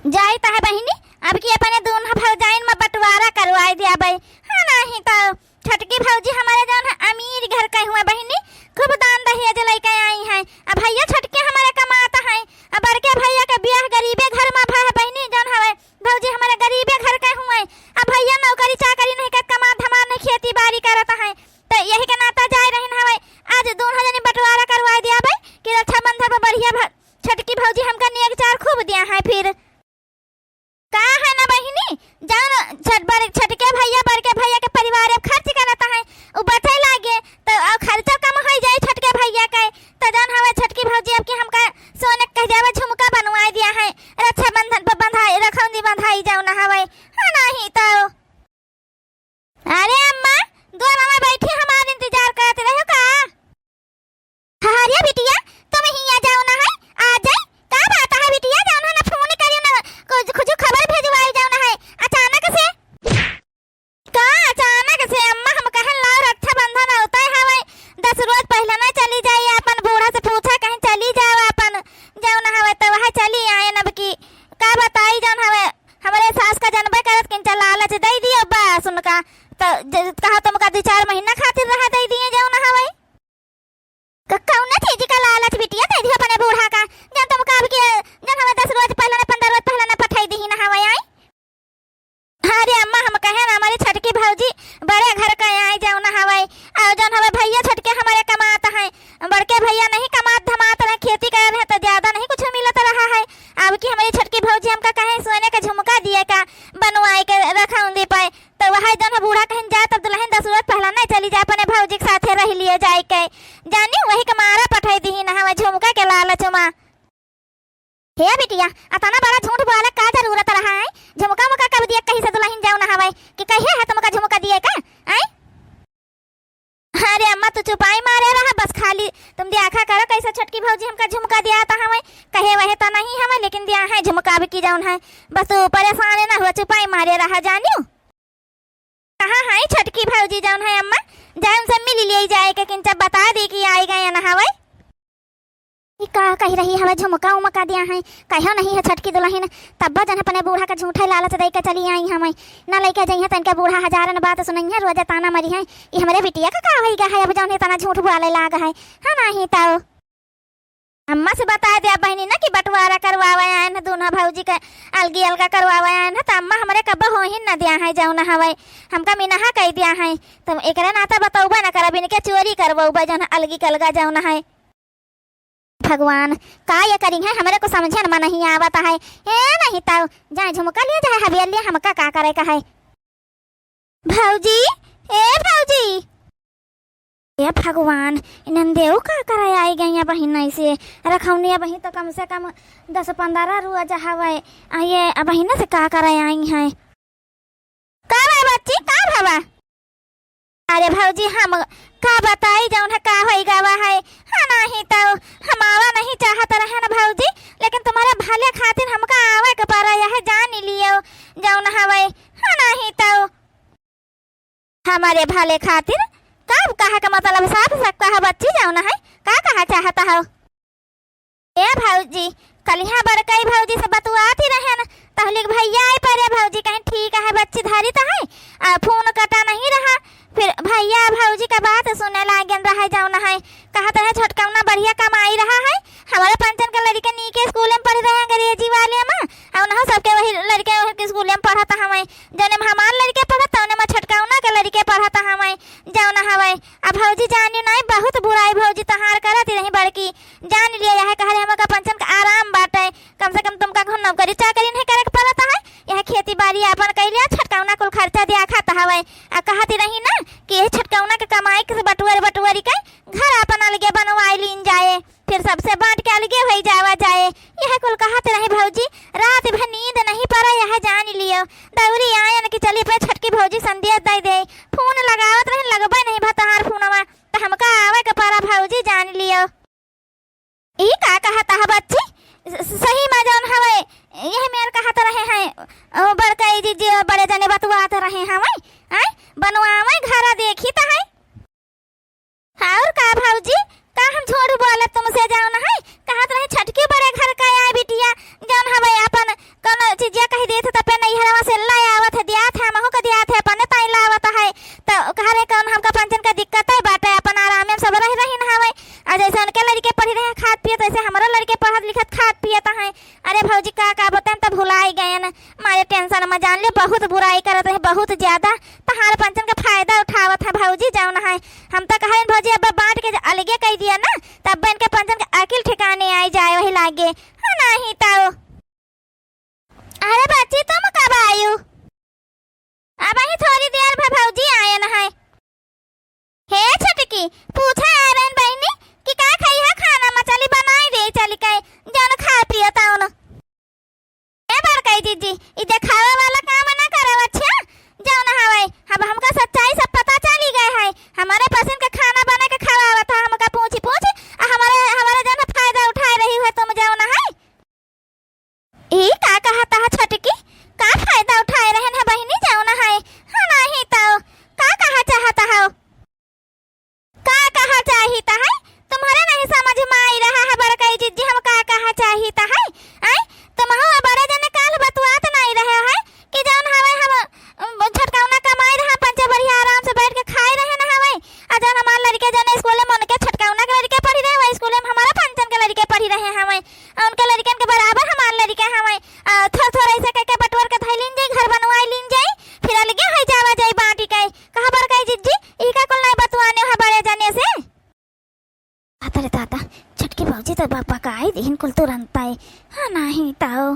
जाई ता है बहिनी। अब की अपने दोनों भौजाइन में बंटवारा करवाई दिया भाई। हाँ नहीं तो छटकी भौजी हमारे जौन है अमीर घर के हुए बहिनी, खूब दान दहेज लेके आई हैं। अब भैया छटके हमारे कमाता है, अब बड़के भैया के ब्याह गरीबे घर में भा है बहिनी, जौन हवे भौजी हमारे गरीबे घर के हुए। अब भैया नौकरी चाकरी नहीं कर, कमा धमा नहीं, खेती बाड़ी करता है, तो यही के नाता जाए रही हवे। आज दोनों जने बंटवारा करवा दिया भाई कि रक्षाबंधन पर बढ़िया छटकी भौजी हमका नेक चार खूब दिया है। फिर का है ना बहिनी, जान छटके भैया बड़के भैया के परिवार अब खर्च करता है, उ बटे लागे तो खर्चा कम हो जाए छटके भैया के। तो जान हवे छटकी भौजी अब की हमका सोने कह जावे झुमका बनवाई दिया है, रक्षाबंधन पर बंधाई रखौंदी बंधाई जाओ ना हवे। हाँ नहीं तो अरे अम्मा दोनों में बैठी हमारे इंतजार करते रहो का। हाँ रे बिटिया तुम ही आ जाओ ना है, आ जाए का बात है बिटिया, जाओ ना फोन करियो ना, कुछ खबर भेजवाई जाओ ना है। अचानक से का अचानक से अम्मा हम कहन लाओ रक्षाबंधन होता है हवे 10 रोज पहले ना चली जाई, अपन बूढ़ा से पूछा कहीं चली जाओ अपन जाओ ना हवे तो वह चली आए। नब की का बताई जान हवे हमारे सास का जनबे करत किन लालच दे दियो बस उनका, तो कहा तुमका 2-4 महीना खातिर रह दे दिए जाओ ना हवे। कौन चीज का लालच बिटिया दे दियो अपने बूढ़ा का, जब तुमका अब के जन हवे 10 रोज पहले ना 15 रोज पहले ना पठाई दी ना हवे आई। अरे अम्मा हम कहे ना हमारी छटकी भौजी बड़े घर का आई जाओ ना हवे, और जन हवे भैया छटके हमारे कमाता है, बड़के भैया नहीं कमात धमात रहे, खेती कर रहे तो ज्यादा नहीं कुछ मिलता रहा है। अब की हमारी छटकी भौजी हमका कहे सोने का झुमका दिए का बनवाई के रखौंदी पाए, तो वह जन बूढ़ा कहीं जाए तब दुल्हन 10 रोज पहला नहीं चली जाए अपने भौजी के साथे रह लिए जाए के, जानी वही के मारा पठाई दी ना हवे झुमका के लालच में। हे बिटिया अतना बड़ा झूठ बोले का जरूरत रहा है, झुमका मुका कब दिया कहीं से दुल्हन जाओ ना हवे कि कहिए है तुमका झुमका दिए का आई। अरे अम्मा तू चुपाई मारे रहा बस, खाली तुम दियाखा करो कैसे छटकी भौजी हमका झुमका दिया था हमें, कहे वह तो नहीं हमें लेकिन दिया है झुमका भी की जाऊन है, बस तू परेशान ना हुआ चुपाई मारे रहा जानियो। कहाँ है छटकी भौजी जाऊन है अम्मा, जाए उनसे मिल लिए जाए के किंचा बता दी कि आई गए ना हवे। का कह रही हवे झुमका उमका दिया है, कहो नहीं है छटकी दुल्हन तब जन अपने बूढ़ा का झूठा लालच दे के चली आई हमें ना लेके जाइए तनके बूढ़ा हजारन बात सुनई है, रोज ताना मरी है ये हमारे बिटिया का होई गया है, अब जौन तना झूठ बोले लाग है। हाँ नहीं तो अम्मा से बता दिया बहनी ना कि बंटवारा करवावे आए ना दोनों भौजी के अलगी अलगा करवावे आए ना, तो अम्मा हमारे कब हो ही न दिया है जाओ ना हवे हमका मिनहा कह दिया है, तुम एक नाता बताऊबा ना करब इनके चोरी करवाऊबा जौन अलगी कलगा जाओ ना है। भगवान का ये करी है हमारे को समझे न नहीं आवता है, ए नहीं तो जाए झुमका लिए जाए हवेली हमका का करे का है। भौजी ए भौजी ए भगवान नंदेव का करे आई गई बहिन ऐसे रखौनी बहिन तो कम से कम 10-15 रोज हवे ये बहिन से का करे आई है। का बच्ची का भवा अरे भौजी हम का बताई जौन है का होई गावा है। हाँ नहीं तो हम आवा नहीं चाहत रहे ना भौजी, लेकिन तुम्हारे भले खातिर हमका आवे के पारा यह जान लियो जौन हवे। हाँ नहीं तो हमारे भले खातिर कब कहा का मतलब साफ सकता है बच्ची जौन है का कहा चाहता हो। ए भौजी कलिया बड़कई भौजी से बतुआती रहे न तहलिक भैया आई पर भौजी कहीं ठीक है बच्ची धारी तो है फोन कटा नहीं रहा, फिर भैया भौजी का बात सुने लागन रहा जाओ ना है कहता है छोटकौना बढ़िया कमाई रहा है, हमारे पंचन के लड़के नीके स्कूल में पढ़ रहे हैं अंग्रेजी वाले में, और ना सबके वही लड़के के स्कूल में पढ़ता हमें जौने में हमार लड़के पढ़ता उन्हें में छोटकौना के लड़के पढ़ता हमें जाओ ना हवे। अब भौजी जानी नहीं बहुत बुराई भौजी तहार करती रही बड़की जान लिया यह कह रहे हमका पंचन का आराम बाटे, कम से कम तुमका घर नौकरी चाकरी नहीं करे पड़ता है, यह खेती बाड़ी अपन कर लिया छटकौना कुल खर्चा दिया खाता हवे। कहती रही ना कि यह छटकौना के कमाई के बटुअरी के घर अपन अलगे बनवाई लीन जाए, फिर सबसे बांट के अलगे हो जावा जाए, यह कुल कहते रही भौजी। रात भर नींद नहीं पड़ा यह जान लियो, दौरी आयन की चली पे छटकी भौजी संदेश दे दे फोन लगावत रहे लगबे नहीं भतहार फोनवा तो हमका आवे के पारा भौजी जान लियो। ई का कहता है बच्ची सही में जौन हवे यह मेर कहत रहे हैं बड़कई जी बड़े जने बतुआत रहे हमें आय बनवावे घर देखी तो है। और का भौजी का हम झूठ बोले तुमसे जाओ ना है कहत रहे छटकी बड़े घर का आए बिटिया जौन हवे अपन कौन चीजिया कही देत त पे नहीं हरवा से ला आवत है दिया था महू का दिया था अपने ताई लावत है तो कह रहे कौन हमका पंचन का दिक्कत है बाटे अपन आराम में सब रही ना हवे आ जैसे उनके लड़के पढ़ी रहे खाद पियत वैसे हमारा लड़के पढ़त लिखत खाद पियत है। अरे भौजी का बताएं तो भुलाई गए न मारे टेंशन में जान ले बहुत बुराई करत है बहुत ज्यादा तहार पंचन का फायदा उठावत है भौजी जान है। हम तो कहे भौजी अब बांट के अलगे कह दिया ना तब इनके पंचन का अकिल ठिकाने आई जाए वही लागे हाँ नहीं ताओ। अरे बच्ची तुम कब आयु अब ही थोड़ी देर में भौजी आए न है। हे छटकी पूछा आ रहे बहनी कि का खाई है खाना मछली बनाई दे चली कई जन खा पिया ताऊ न ए बार कही दीदी ई दिखावे वाला काम ना करो अच्छा जाओ ना हवे अब हमका सच्चाई सब पता चली गए है हमारे पसंद का खाना बना के खवावा था हमका पूछ हमारे हमारे जन फायदा उठा रही है तुम जाओ ना है। ई का कहता है छटकी का फायदा उठाए रहे हैं बहनी जाओ ना है हाँ नहीं तो का कहा चाहता है का कहा चाहता है तुम्हारे नहीं समझ में आई रहा है बड़कई जीजी हम का कहा चाहता है आई तुम हो बड़े जने काल बतवात नहीं रहे है कि जान हवे हम छटकावना कमाई रहा पंचे बढ़िया आराम से बैठ के खाए रहे ना हवे आ जान हमार लड़के जने स्कूल में उनके छटकावना के लड़के पढ़ी रहे वही स्कूल में हमारा पंचन के लड़के पढ़ी रहे हवे उनके लड़कन के बराबर हमार लड़के हवे थोड़ा ऐसे करके बटवर के थैलिन जाई घर बनवाई लीन जाई फिर अलगे हो जावा जाई बाटी के कहां पर कई जीजी ई का कुल नहीं बतवाने है बड़े जने से अरे दादा छटकी भौजी तो बापा का आई दिन कुल तुरंत आई हाँ नहीं ताओ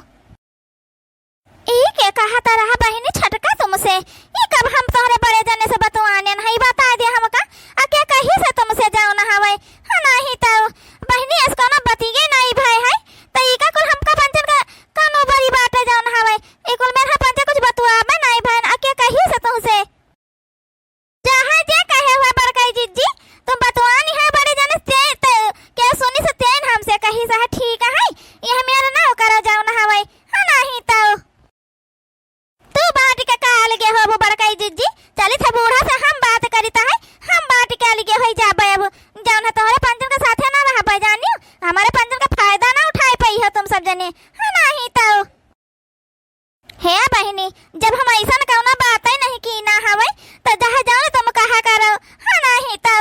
ई के कहा ता रहा बहनी छटका तुमसे ये कब हम तोहरे बड़े जने से बतवाने नहीं बता दिया हमका आ क्या कही से तुमसे जाओ ना हवे हाँ नहीं ताओ बहनी इसको ना बतिए नहीं भाई है तो ई का कुल हमका पंचन का कानो बड़ी बात है जाओ ना हवे ई कुल मेरा पंचन कुछ बतवावे नहीं बहन आ क्या कही से तुमसे जहां जे कहे हुआ बड़काई जीजी तुम बतवानी है बड़े जने से क्या सुनी से तेन हमसे कही से ठीक है ये मेरा ना करो जाओ ना हवे हाँ नहीं ताओ तू बात के काल के हो बड़काई जीजी चली था बूढ़ा से हम बात करीता है हम बात के अलगे होई जाबे अब जान है तोहरे पंचन के साथे ना रह पाई जानियो हमारे पंचन का फायदा ना उठाए पाई हो तुम सब जने हाँ नहीं तो हे बहनी जब हम ऐसा कौना बात ही नहीं की ना हवे तो जहाँ जाओ तुम कहा करो हाँ नहीं तो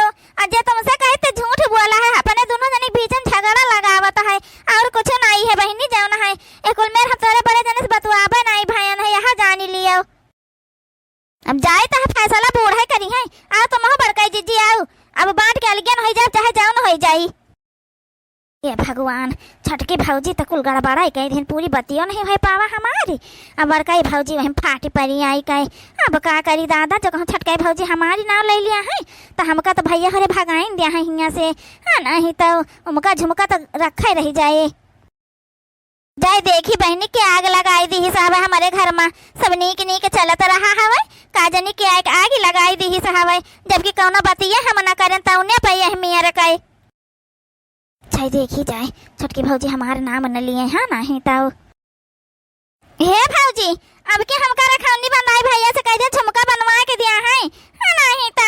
अजय तुमसे कहे तो झूठ बोला है अपने दोनों जने बीच में झगड़ा लगावत है और कुछ नहीं है बहनी जाओ ना है एक उल मेरे हमारे बड़े जने से बतवाबे नहीं भैया है यहाँ जानी लियो अब जाए तो फैसला बूढ़ा करी है आओ तुम हो बड़काई जीजी आओ अब बांट के अलगे न हो जाए चाहे जाओ न हो जाई ये भगवान छटकी भौजी तो कुल गड़बड़ा कई दिन पूरी बतियो नहीं हो पावा हमारी अब बड़काई भौजी वहीं फाटी पड़ी आई कई अब का करी दादा जो कहूँ छटकाई भौजी हमारी नाव ले लिया है तो हमका तो भैया हरे भगाइन दिया है यहाँ से हाँ नहीं तो उनका झुमका तो रखा ही रही जाए जाए देखी बहनी के आग लगाई दी साहब हमारे घर में सब नीक नीक चलत रहा हवे काजनी के आग लगाई दी साहब जबकि कौनो बतिया हम ना करें तो उन्हें पैया मिया रकाई चाहे देखी जाए छटकी भौजी हमारे नाम न लिए हाँ नहीं तो हे भौजी अब के हमका रखौनी बनाई भैया से कह दे झुमका बनवा के दिया है हाँ नहीं तो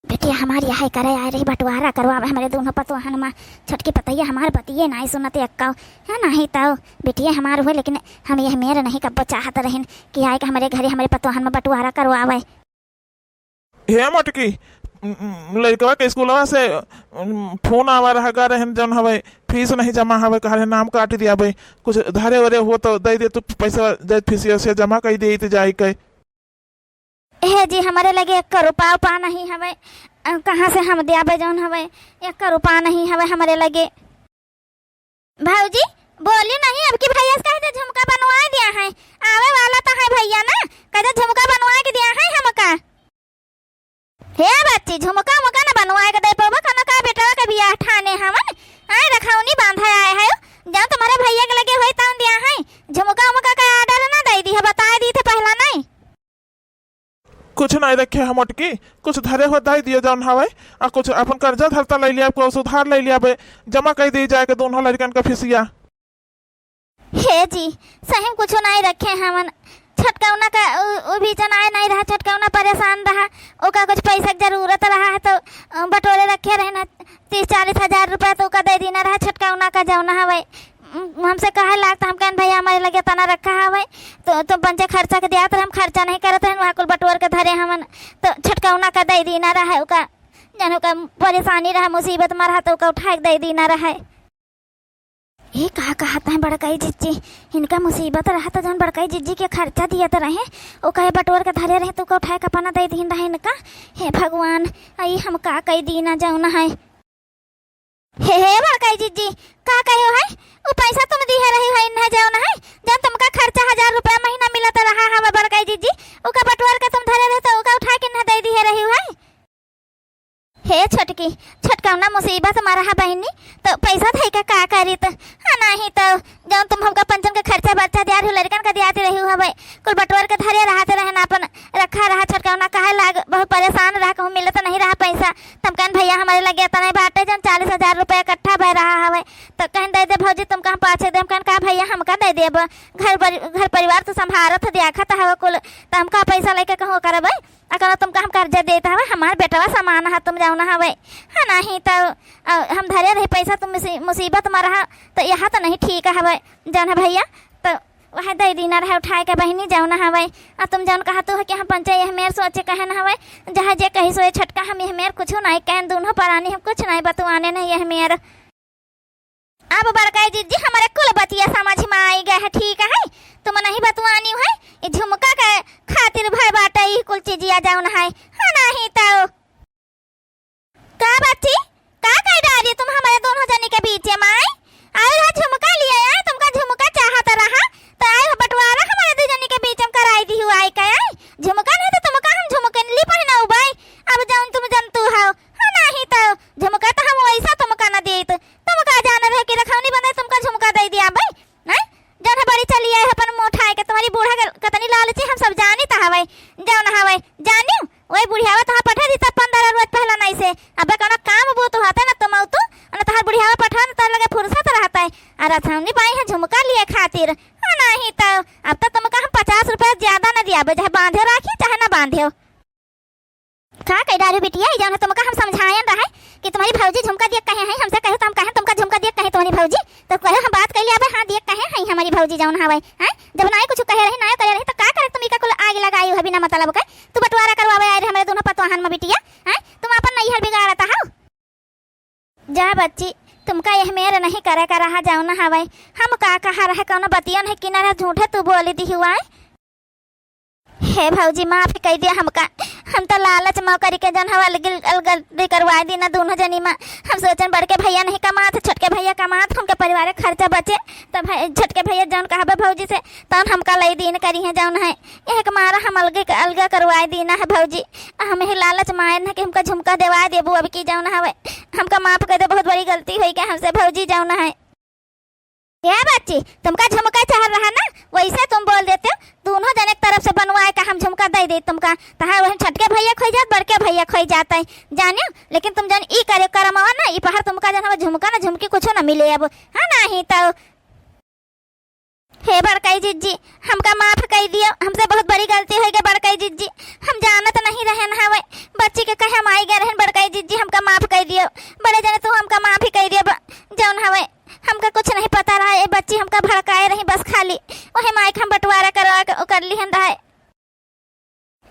बेटिया हमारी यहाँ करे आ रही बंटवारा करवा हमारे दोनों पतवाहन में छटकी पतैया हमारे बतिये नहीं सुनते अक्का है नहीं तो बेटिया हमारे हुए लेकिन हम यह मेरे नहीं कब चाहते रहन कि आए कि हमारे घरे हमारे पतवाहन में बंटवारा करवावे हे मटकी लड़कवा के स्कूलवा से फोन आवा रहा रहन जन हवे फीस नहीं जमा हवे कहा नाम काट दिया भाई कुछ धरे वरे हो तो दे दे तू पैसा दे फीस से जमा कर दे तो जाए कहे हे जी हमारे लगे 1 रुपया पा नहीं हवे कहाँ से हम दिया जौन हवे 1 रुपया नहीं हवे हमारे लगे भौजी बोली नहीं अब की भैया से कहते झुमका बनवा दिया है आवे वाला तो है भैया ना कहते झुमका बनवा के दिया है हमका हे बच्ची झुमका मुका ना बनवा के दे पाबा कनो का बेटा के बियाह ठाने हमन आए रखौनी बांधा आए है जब तुम्हारे भैया के लगे होई तान दिया है झुमका मुका का ऑर्डर ना दे दी है बता दी थे पहला नहीं कुछ नहीं रखे हम मटकी कुछ धरे हो दे दिए जौन हवे आ कुछ अपन कर्जा धरता ले लिया को सुधार ले लिया बे जमा कर दी जाए के दोनों लड़कन का फीसिया हे जी सही कुछ नहीं रखे हमन छटकावना का वो भी जनाए नहीं रहा छटकावना परेशान रहा ओका कुछ पैसा की जरूरत रहा है तो बटोरे रखे रहना 30-40 हजार रुपया तो का दे देना रहा छटकावना का जाऊना हवे हमसे कहे लागता हम कहन भैया हमारे लगे तना रखा हवे तो तुम पंचे खर्चा के दिया हम खर्चा नहीं करत रहन वहाँ कुल बटोर के धरे हमन तो छटकावना का दे दी ना रहा ओका जन का परेशानी रहा मुसीबत में रहा तो ओका उठा के दे दी ना रहा ये कहा कहता है बड़काई जिज्जी इनका मुसीबत रहा तो जन बड़काई जिज्जी के खर्चा दिया तो रहे ओ कहे बटोर के धरे रहे तो उठा के अपना दे दी रहे इनका हे भगवान आई हम का कही दी ना जाऊ ना है हे बड़काई जिज्जी का कहो है वो पैसा तुम दी है रही है ना जाओ ना है जब तुमका खर्चा 1000 रुपया महीना मिलता रहा है बड़काई जिज्जी ओका बटवार के तुम धरे रहे तो ओका उठा के ना दे दी है रही है हे छोटकी छटकावना मुसीबत मारा है बहनी तो पैसा थे का करी तो हाँ नहीं तो जब तुम हमका पंचम के खर्चा बच्चा दिया लड़कन का दियाते रही हो भाई कुल बटवार के धरे रहते रहना अपन रखा रहा छटकावना कहे लाग बहुत परेशान रहा कहूँ मिलता नहीं रहा पैसा तब कहन भैया हमारे लगे तो नहीं बाटे जन 40,000 रुपया इकट्ठा बह रहा है तो कहन दे दे भौजी तुम कहाँ पाछे दे कहन कहा भैया हमका दे देब घर परिवार तो संभारत दियाखत है कुल तो हमका पैसा लेके कहूँ करब अगर तुमका हम कर्जा देता हवे हमार बेटवा सामान है तुम जाओ ना हवे हाँ नहीं तो हम धरे रहे पैसा तुम मुसीबत में रहा तो यहाँ तो नहीं ठीक हवे जान है भैया तो वह दे दीना रहे उठाए के बहनी जाओ ना हवे तुम जान कहा तो है कि हम पंचे यह मेर सोचे कहे ना हवे जहाँ जे कही सोए छटका हम यह मेर कुछ नहीं कहन दोनों परानी हम कुछ नहीं बतवाने नहीं यह मेर अब बड़काई जीजी हमारे कुल बतिया समझ में आई गए है ठीक है तुम नहीं बतवानी है ये झुमका के खातिर भर बाटे ही कुल चीजिया जाओ ना है हाँ नहीं तो का बच्ची का कह डाली तुम हमारे दोनों जने के बीच में आई आए रहा झुमका लिए आए तुमका झुमका चाहता रहा तो आए हो बंटवारा हमारे दो जने के बीच में कराई दी हुआ आई का झुमका नहीं तो तुमका हम झुमके ली पहना भाई अब जाऊं तुम जनतु हो हाँ नहीं तो झुमका तो हम वैसा तुमका ना दे तुमका जाना रहे कि रखौनी बने तुमका झुमका दे दिया भाई नहीं जन बड़ी चली है अपन मोठाए के तुम्हारी बूढ़ा कतनी लालची हम सब जानी ता हवे जाओ ना हवे जानी वही बुढ़ियावा तो पठा दी तब 15 रोज पहला नहीं से अब कौन काम वो तो होता ना तुम तो ना तहार बुढ़ियावा पठा तो लगे फुर्सत रहता है अरे थमनी पाई है झुमका लिए खातिर हाँ नहीं तो अब तो तुमका हम 50 रुपया ज्यादा ना दिया चाहे बांधे राखी चाहे ना बांधे का कह डारू बिटिया जान तुमका हम समझायन रहे कि तुम्हारी भौजी झुमका दिए कहे हैं हमसे कहे तो हम कहे तुमका झुमका दिए कहे तुम्हारी भौजी तो कहे हम बात कर लिया अब हाँ दिए कहे हैं हमारी भौजी जाऊन हवे हैं जब ना कुछ कहे रही ना करे रही तो का करे तुम का कुल आग लगाई हो बिना मतलब का तू बंटवारा करवावे आ रहे हमारे दोनों पतवाहन में बिटिया हैं तुम अपन नहीं हर बिगाड़ता हो जा बच्ची तुमका यह मेरे नहीं करे का रहा जाओ ना हवे हम का कहा रहे कौन बतिया नहीं किनारा झूठे तू बोली दी हुआ हे भौजी माफ कह दिया हमका हम तो लालच में करके जन हवा गलती करवा दी ना दोनों जनी में हम सोचन बड़के भैया नहीं कमात छोटके भैया कमात हमके परिवार खर्चा बचे तो छोटके भैया जौन कहा भौजी से तब हमका लई दीन करी है जौन है यह मारा हम अलग करवा दी ना है भौजी हम ही लालच में आए ना कि हमका झुमका देवा देबू अब की जौन हवे हमका माफ कर दे बहुत बड़ी गलती हुई क्या हमसे भौजी जौन है क्या बच्ची तुमका झुमका चाह रहा ना वैसे तुम बोल देते हो दोनों जने तरफ से बनवाए का हम झुमका दे दे तुमका तहां वही छटके भैया खोई जात बड़के भैया खोई जाता है जानियो लेकिन तुम जन ई करे करमावा ना ई पहाड़ तुमका जन झुमका ना झुमकी कुछ ना मिले अब हाँ नहीं तो हे बड़काई जिज्जी हमका माफ कर दियो हमसे बहुत बड़ी गलती हो गई बड़काई जिज्जी हम जानत नहीं रहन हवे बच्ची के कहे हम आई गए रहन बड़काई जिज्जी हमका माफ कर दियो बड़े जने तू हमका माफ ही कर दियो जौन हवे हमका कुछ नहीं पता रहा ये बच्ची हमका भड़काए रही बस खाली वही माइक हम बंटवारा करवा कर ली रहे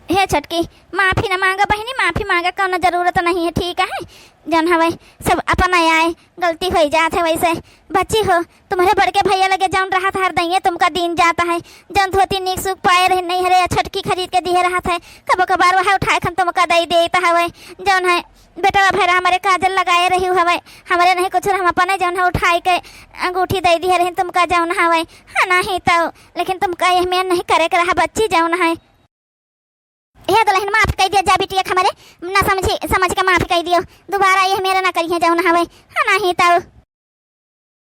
हे छटकी माफी ना मांगा बहनी माफी मांगा कौन जरूरत नहीं है ठीक है जन हवे सब अपन आए गलती हो जात है वैसे बच्ची हो तुम्हारे बड़के भैया लगे जौन रहा था हर दइए तुमका दिन जाता है जौन धोती नीक सुख पाए रहे नहीं हरे छटकी खरीद के दिए रहा था कबो कबार वह उठाए खन तुमका दई देता हवे जौन है बेटा भैरा हमारे काजल लगाए रही हवे हमारे नहीं कुछ हम अपने जौन है उठाए के अंगूठी दे दी रही तुमका जौन हवे हाँ नहीं तो लेकिन तुमका यह मेन नहीं करे के रहा बच्ची जौन है यह दुल्हन माफ कर दिया जा बिटिया हमारे ना समझ के माफ कर दियो दोबारा यह मेरा ना करिए जौन हवे हाँ नहीं तो